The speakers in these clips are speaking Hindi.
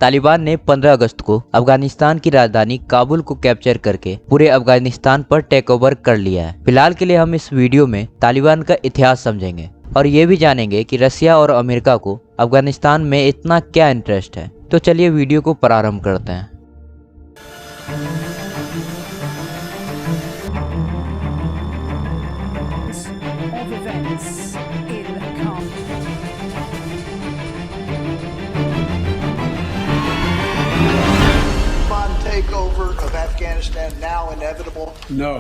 तालिबान ने 15 अगस्त को अफगानिस्तान की राजधानी काबुल को कैप्चर करके पूरे अफगानिस्तान पर टेक ओवर कर लिया है। फिलहाल के लिए हम इस वीडियो में तालिबान का इतिहास समझेंगे और ये भी जानेंगे कि रसिया और अमेरिका को अफगानिस्तान में इतना क्या इंटरेस्ट है। तो चलिए वीडियो को प्रारंभ करते हैं। Takeover of Afghanistan now inevitable? No,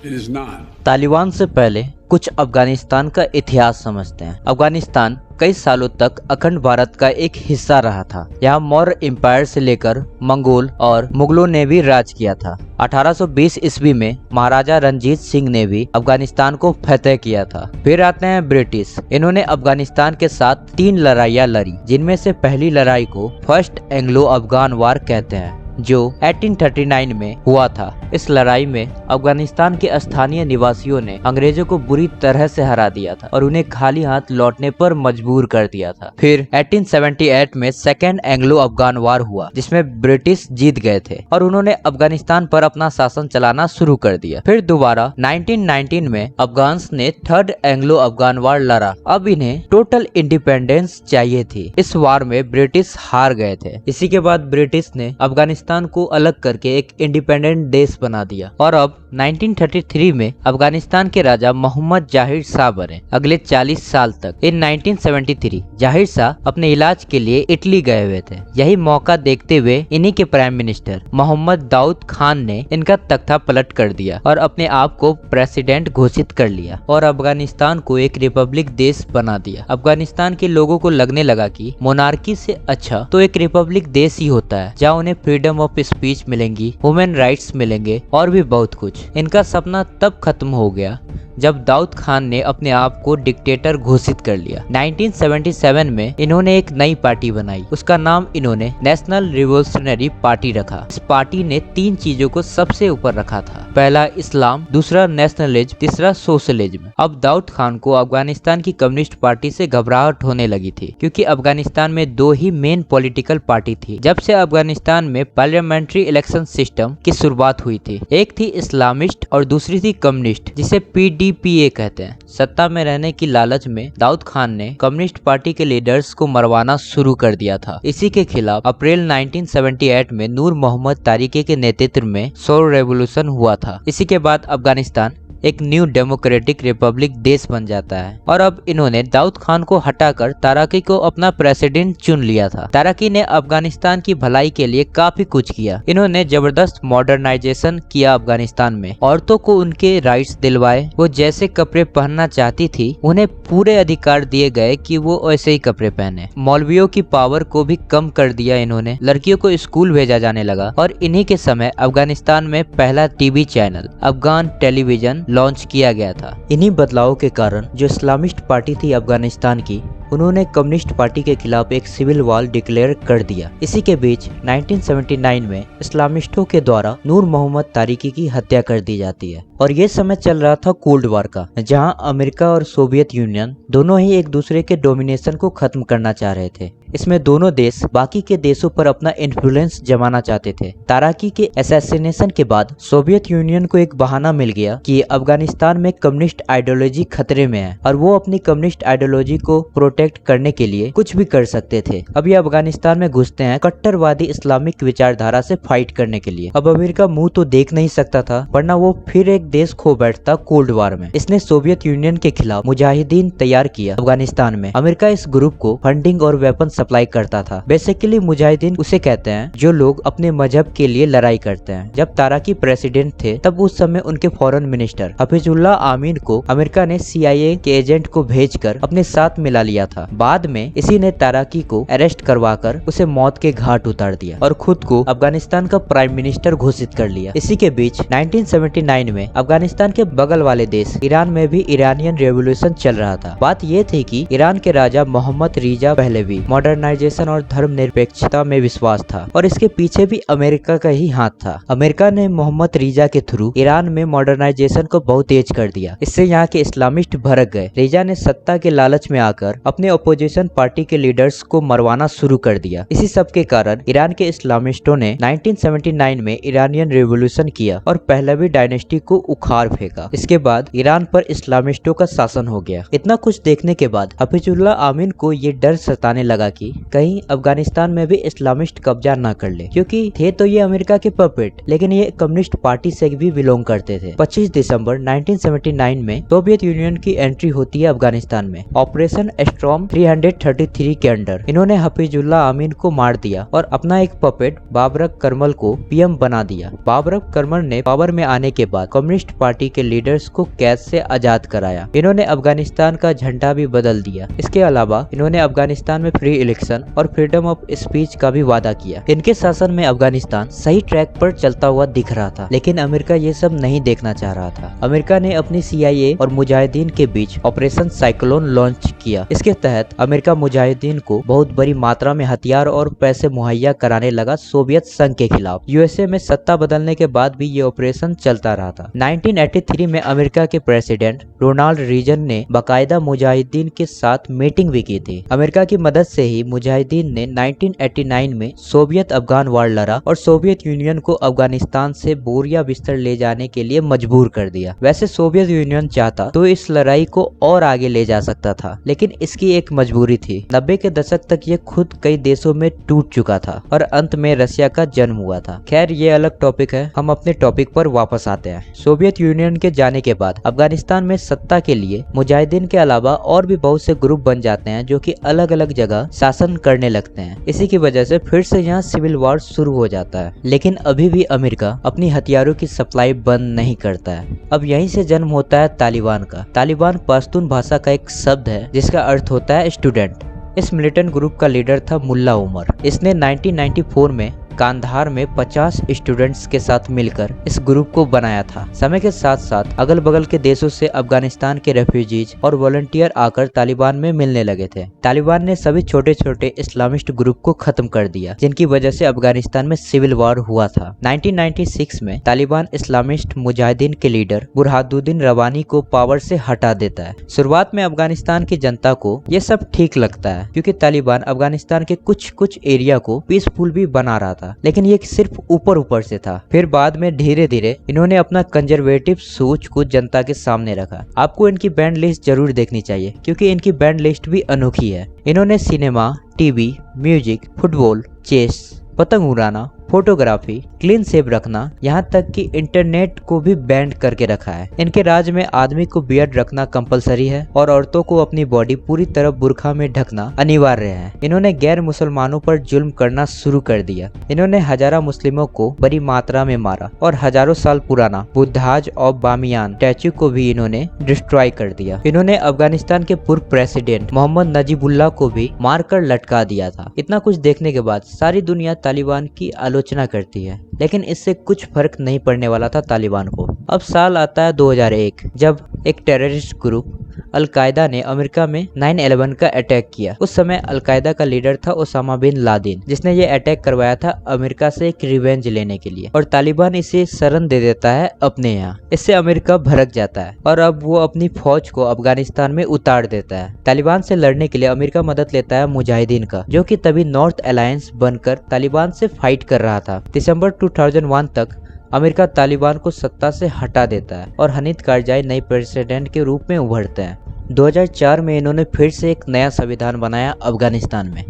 it is not. Taliban से पहले कुछ अफगानिस्तान का इतिहास समझते हैं। अफगानिस्तान कई सालों तक अखंड भारत का एक हिस्सा रहा था। यहाँ मौर्य एम्पायर से लेकर मंगोल और मुगलों ने भी राज किया था। 1820 ईस्वी में महाराजा रंजीत सिंह ने भी अफगानिस्तान को फतेह किया था। फिर आते हैं ब्रिटिश। इन्होंने अफगानिस्तान के साथ 3 लड़ाइयाँ लड़ी, जिनमें से पहली लड़ाई को फर्स्ट एंग्लो अफगान वार कहते हैं, जो 1839 में हुआ था। इस लड़ाई में अफगानिस्तान के स्थानीय निवासियों ने अंग्रेजों को बुरी तरह से हरा दिया था और उन्हें खाली हाथ लौटने पर मजबूर कर दिया था। फिर 1878 में सेकेंड एंग्लो अफगान वार हुआ, जिसमें ब्रिटिश जीत गए थे और उन्होंने अफगानिस्तान पर अपना शासन चलाना शुरू कर दिया। फिर दोबारा 1919 में अफगान्स ने थर्ड एंग्लो अफगान वार लड़ा। अब इन्हें टोटल इंडिपेंडेंस चाहिए थी। इस वार में ब्रिटिश हार गए थे। इसी के बाद ब्रिटिश ने अफगानिस्तान को अलग करके एक इंडिपेंडेंट देश बना दिया और अब 1933 में अफगानिस्तान के राजा मोहम्मद जाहिर शाह बने। अगले 40 साल तक इन 1973 जाहिर शाह अपने इलाज के लिए इटली गए हुए थे। यही मौका देखते हुए इन्हीं के प्राइम मिनिस्टर मोहम्मद दाऊद खान ने इनका तख्ता पलट कर दिया और अपने आप को प्रेसिडेंट घोषित कर लिया और अफगानिस्तान को एक रिपब्लिक देश बना दिया। अफगानिस्तान के लोगों को लगने लगा कि मोनार्की से अच्छा तो एक रिपब्लिक देश ही होता है, जहाँ उन्हें फ्रीडम ऑफ स्पीच मिलेंगी, ह्यूमन राइट्स मिलेंगे और भी बहुत कुछ। इनका सपना तब खत्म हो गया जब दाऊद खान ने अपने आप को डिक्टेटर घोषित कर लिया। 1977 में इन्होंने एक नई पार्टी बनाई। उसका नाम इन्होंने नेशनल रिवोल्यूशनरी पार्टी रखा। इस पार्टी ने 3 चीजों को सबसे ऊपर रखा था। पहला इस्लाम, दूसरा नेशनलिज्म, तीसरा सोशलिज्म। अब दाऊद खान को अफगानिस्तान की कम्युनिस्ट पार्टी से घबराहट होने लगी थी, क्योंकि अफगानिस्तान में 2 ही मेन पॉलिटिकल पार्टी थी जब से अफगानिस्तान में पार्लियामेंट्री इलेक्शन सिस्टम की शुरुआत हुई थी। एक थी इस्लामिस्ट और दूसरी थी कम्युनिस्ट, जिसे PDPA कहते हैं। सत्ता में रहने की लालच में दाऊद खान ने कम्युनिस्ट पार्टी के लीडर्स को मरवाना शुरू कर दिया था। इसी के खिलाफ अप्रैल 1978 में नूर मोहम्मद तारिकी के नेतृत्व में सौर रेवोल्यूशन हुआ था। इसी के बाद अफगानिस्तान एक न्यू डेमोक्रेटिक रिपब्लिक देश बन जाता है और अब इन्होंने दाऊद खान को हटाकर ताराकी को अपना प्रेसिडेंट चुन लिया था। ताराकी ने अफगानिस्तान की भलाई के लिए काफी कुछ किया। इन्होंने जबरदस्त मॉडर्नाइजेशन किया अफगानिस्तान में। औरतों को उनके राइट्स दिलवाए। वो जैसे कपड़े पहनना चाहती थी उन्हें पूरे अधिकार दिए गए कि वो वैसे ही कपड़े पहने। मौलवियों की पावर को भी कम कर दिया इन्होंने। लड़कियों को स्कूल भेजा जाने लगा और इन्हीं के समय अफगानिस्तान में पहला TV channel Afghan television launch किया गया था। इन्हीं बदलावों के कारण जो इस्लामिस्ट पार्टी थी अफगानिस्तान की, उन्होंने कम्युनिस्ट पार्टी के खिलाफ एक सिविल वॉर डिक्लेयर कर दिया। इसी के बीच 1979 में इस्लामिस्टों के द्वारा नूर मोहम्मद तारिकी की हत्या कर दी जाती है और ये समय चल रहा था कोल्ड वॉर का, जहां अमेरिका और सोवियत यूनियन दोनों ही एक दूसरे के डोमिनेशन को खत्म करना चाह रहे थे। इसमें दोनों देश बाकी के देशों पर अपना इन्फ्लुएंस जमाना चाहते थे। ताराकी के असैसिनेशन के बाद सोवियत यूनियन को एक बहाना मिल गया कि अफगानिस्तान में कम्युनिस्ट आइडियोलॉजी खतरे में है और वो अपनी कम्युनिस्ट आइडियोलॉजी को प्रोटेक्ट करने के लिए कुछ भी कर सकते थे। अब ये अफगानिस्तान में घुसते हैं कट्टरवादी इस्लामिक विचारधारा से फाइट करने के लिए। अब अमेरिका मुंह तो देख नहीं सकता था, वरना वो फिर एक देश खो बैठता कोल्ड वॉर में। इसने सोवियत यूनियन के खिलाफ मुजाहिदीन तैयार किया अफगानिस्तान में। अमेरिका इस ग्रुप को फंडिंग और वेपन सप्लाई करता था। बेसिकली मुजाहिदीन उसे कहते हैं जो लोग अपने मजहब के लिए लड़ाई करते हैं। जब ताराकी प्रेसिडेंट थे तब उस समय उनके फॉरेन मिनिस्टर हफीजुल्लाह आमीन को अमेरिका ने CIA के एजेंट को भेजकर अपने साथ मिला लिया था। बाद में इसी ने ताराकी को अरेस्ट करवाकर उसे मौत के घाट उतार दिया और खुद को अफगानिस्तान का प्राइम मिनिस्टर घोषित कर लिया। इसी के बीच 1979 में अफगानिस्तान के बगल वाले देश ईरान में भी ईरानियन रेवोल्यूशन चल रहा था। बात ये थी कि ईरान के राजा मोहम्मद रिजा पहलवी मॉडर्नाइजेशन और धर्मनिरपेक्षता में विश्वास था और इसके पीछे भी अमेरिका का ही हाथ था। अमेरिका ने मोहम्मद रिजा के थ्रू ईरान में मॉडर्नाइजेशन को बहुत तेज कर दिया। इससे यहाँ के इस्लामिस्ट भड़क गए। रिजा ने सत्ता के लालच में आकर अपने अपने अपोजिशन पार्टी के लीडर्स को मरवाना शुरू कर दिया। इसी सब के कारण ईरान के इस्लामिस्टों ने 1979 में ईरानियन रिवॉल्यूशन किया और पहलवी डायनेस्टी को उखाड़ फेंका। इसके बाद ईरान पर इस्लामिस्टों का शासन हो गया। इतना कुछ देखने के बाद हफीजुल्लाह आमीन को ये डर सताने लगा कि कहीं अफगानिस्तान में भी इस्लामिस्ट कब्जा न कर ले, क्योंकि थे तो ये अमेरिका के पपेट, लेकिन ये कम्युनिस्ट पार्टी से भी बिलोंग करते थे। 25 दिसंबर 1979 में सोवियत यूनियन की एंट्री होती है अफगानिस्तान में ऑपरेशन स्टॉर्म 333 के अंडर। इन्होंने हफीजुल्लाह आमीन को मार दिया और अपना एक पपेट बाबरक करमल को पीएम बना दिया। बाबरक करमल ने पावर में आने के बाद कम्युनिस्ट पार्टी के लीडर्स को कैद से आजाद कराया। इन्होंने अफगानिस्तान का झंडा भी बदल दिया। इसके अलावा इन्होंने अफगानिस्तान में फ्री इलेक्शन और फ्रीडम ऑफ स्पीच का भी वादा किया। इनके शासन में अफगानिस्तान सही ट्रैक पर चलता हुआ दिख रहा था, लेकिन अमेरिका ये सब नहीं देखना चाह रहा था। अमेरिका ने अपनी CIA और मुजाहिदीन के बीच ऑपरेशन साइक्लोन लॉन्च किया। इसके तहत अमेरिका मुजाहिदीन को बहुत बड़ी मात्रा में हथियार और पैसे मुहैया कराने लगा सोवियत संघ के खिलाफ। USA में सत्ता बदलने के बाद भी ये ऑपरेशन चलता रहा था। 1983 में अमेरिका के प्रेसिडेंट रोनाल्ड रीगन ने बाकायदा मुजाहिदीन के साथ मीटिंग भी की थी। अमेरिका की मदद से ही मुजाहिदीन ने 1989 में सोवियत अफगान वार लड़ा और सोवियत यूनियन को अफगानिस्तान से बोरिया बिस्तर ले जाने के लिए मजबूर कर दिया। वैसे सोवियत यूनियन चाहता तो इस लड़ाई को और आगे ले जा सकता था, लेकिन इसकी एक मजबूरी थी। 90 के दशक तक ये खुद कई देशों में टूट चुका था और अंत में रशिया का जन्म हुआ था। खैर ये अलग टॉपिक है, हम अपने टॉपिक पर वापस आते हैं। सोवियत यूनियन के जाने के बाद अफगानिस्तान में सत्ता के लिए मुजाहिदीन के अलावा और भी बहुत से ग्रुप बन जाते हैं जो कि अलग अलग जगह शासन करने लगते हैं। इसी की वजह से फिर से यहाँ सिविल वॉर शुरू हो जाता है। लेकिन अभी भी अमेरिका अपनी हथियारों की सप्लाई बंद नहीं करता है। अब यहीं से जन्म होता है तालिबान का। तालिबान पश्तून भाषा का एक शब्द है जिसका अर्थ होता है स्टूडेंट। इस मिलिटेंट ग्रुप का लीडर था मुल्ला उमर। इसने 1994 में कांधार में 50 स्टूडेंट्स के साथ मिलकर इस ग्रुप को बनाया था। समय के साथ साथ अगल बगल के देशों से अफगानिस्तान के रेफ्यूजीज और वॉलंटियर आकर तालिबान में मिलने लगे थे। तालिबान ने सभी छोटे छोटे इस्लामिस्ट ग्रुप को खत्म कर दिया, जिनकी वजह से अफगानिस्तान में सिविल वॉर हुआ था। 1996 में तालिबान इस्लामिस्ट मुजाहिदीन के लीडर बुरहानुद्दीन रब्बानी को पावर से हटा देता है। शुरुआत में अफगानिस्तान की जनता को ये सब ठीक लगता है, क्योंकि तालिबान अफगानिस्तान के कुछ एरिया को पीसफुल भी बना रहा था, लेकिन ये सिर्फ ऊपर से था। फिर बाद में धीरे धीरे इन्होंने अपना कंजर्वेटिव सोच को जनता के सामने रखा। आपको इनकी बैंड लिस्ट जरूर देखनी चाहिए, क्योंकि इनकी बैंड लिस्ट भी अनोखी है। इन्होंने cinema, TV, music, football, chess, पतंग उड़ाना, फोटोग्राफी, क्लीन शेव रखना, यहाँ तक कि इंटरनेट को भी बैंड करके रखा है। इनके राज में आदमी को बियर्ड रखना कंपलसरी है और औरतों को अपनी बॉडी पूरी तरह बुर्का में ढकना अनिवार्य है। इन्होंने गैर मुसलमानों पर जुल्म करना शुरू कर दिया। इन्होंने हजारों मुस्लिमों को बड़ी मात्रा में मारा और हजारों साल पुराना बुद्धाज ऑफ बामियान स्टैच्यू को भी इन्होंने डिस्ट्रॉय कर दिया। इन्होंने अफगानिस्तान के पूर्व प्रेसिडेंट मोहम्मद नजीबुल्लाह को भी मारकर लटका दिया था। इतना कुछ देखने के बाद सारी दुनिया तालिबान की आलोचना करती है, लेकिन इससे कुछ फर्क नहीं पड़ने वाला था तालिबान को। अब साल आता है 2001, जब एक टेररिस्ट ग्रुप अल-कायदा ने अमेरिका में 9/11 का अटैक किया। उस समय अल-कायदा का लीडर था ओसामा बिन लादेन, जिसने ये अटैक करवाया था अमेरिका से एक रिवेंज लेने के लिए, और तालिबान इसे शरण दे देता है अपने यहाँ। इससे अमेरिका भड़क जाता है और अब वो अपनी फौज को अफगानिस्तान में उतार देता है। तालिबान से लड़ने के लिए अमेरिका मदद लेता है मुजाहिदीन का, जो कि तभी नॉर्थ अलायंस बनकर तालिबान से फाइट कर रहा था। दिसंबर 2001 तक अमेरिका तालिबान को सत्ता से हटा देता है और हनीद कारजाई नए प्रेसिडेंट के रूप में उभरते हैं। 2004 में इन्होंने फिर से एक नया संविधान बनाया अफगानिस्तान में।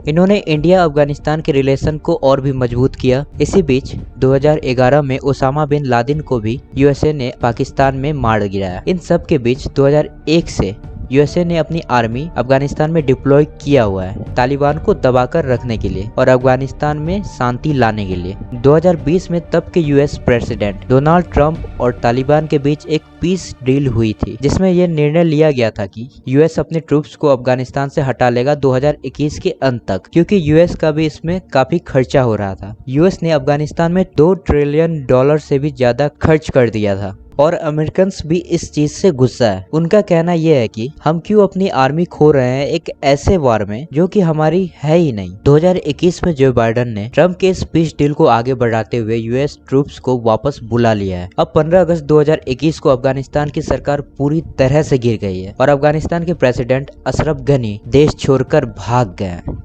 इन्होंने इंडिया अफगानिस्तान के रिलेशन को और भी मजबूत किया। इसी बीच 2011 में ओसामा बिन लादेन को भी USA ने पाकिस्तान में मार गिराया। इन सब के बीच 2001 से USA ने अपनी आर्मी अफगानिस्तान में डिप्लॉय किया हुआ है, तालिबान को दबाकर रखने के लिए और अफगानिस्तान में शांति लाने के लिए। 2020 में तब के US प्रेसिडेंट डोनाल्ड ट्रंप और तालिबान के बीच एक पीस डील हुई थी, जिसमें यह निर्णय लिया गया था कि US अपने ट्रूप्स को अफगानिस्तान से हटा लेगा 2021 के अंत तक, क्योंकि US का भी इसमें काफी खर्चा हो रहा था। US ने अफगानिस्तान में $2 ट्रिलियन से भी ज्यादा खर्च कर दिया था। और अमेरिकन भी इस चीज से गुस्सा है। उनका कहना यह है कि हम क्यों अपनी आर्मी खो रहे हैं एक ऐसे वार में जो कि हमारी है ही नहीं। 2021 में जो बाइडेन ने ट्रम्प के इस पीस डील को आगे बढ़ाते हुए यूएस ट्रूप्स को वापस बुला लिया है। अब 15 अगस्त 2021 को अफगानिस्तान की सरकार पूरी तरह से गिर गई है और अफगानिस्तान के प्रेसिडेंट अशरफ गनी देश छोड़कर भाग गए हैं।